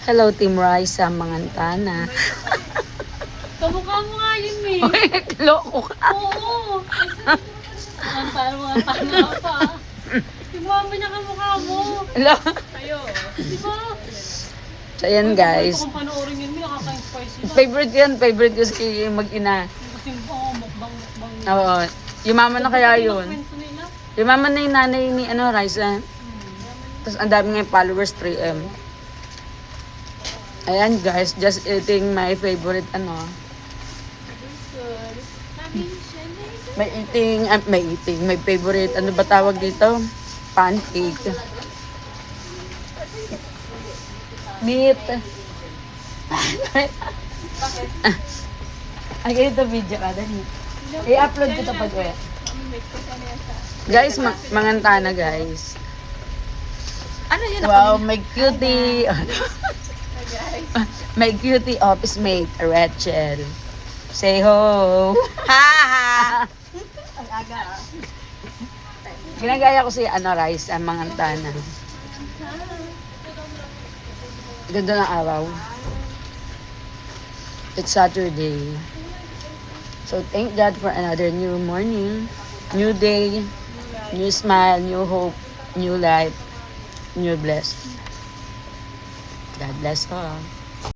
Hello, Team Raisa, Mangantana. Kamukha mo nga yun eh. Uy, loko ka. Oo. Mga tama pa. Yung mama niya kamukha mo. Hello. Ayo. Di ba? So, ayan guys. Kung panoorin yun, nakaka-inspire sila. Favorite ko si mag-ina. Kasi mukbang. Oo. Yung mama na kaya yun. Kwento nila. Yung mama na yung nanay ni Raisa. Tapos ang dami nga yung followers, 3M. Ayan guys, just eating my favorite my favorite, ano ba tawag dito? Pancake. Meat. Ay, ganito video ka, dali. I-upload ko ito pag-uwi. Guys, Mangantana guys. Ano yun? Wow, may cutie. My cutie office mate, Rachel. Say ho. Ha! Ang aga. Ginagaya ko si Rice, ang Mangantana. Ganda ng araw. It's Saturday. So thank God for another new morning, new day, new smile, new hope, new life, new blessed. God bless all.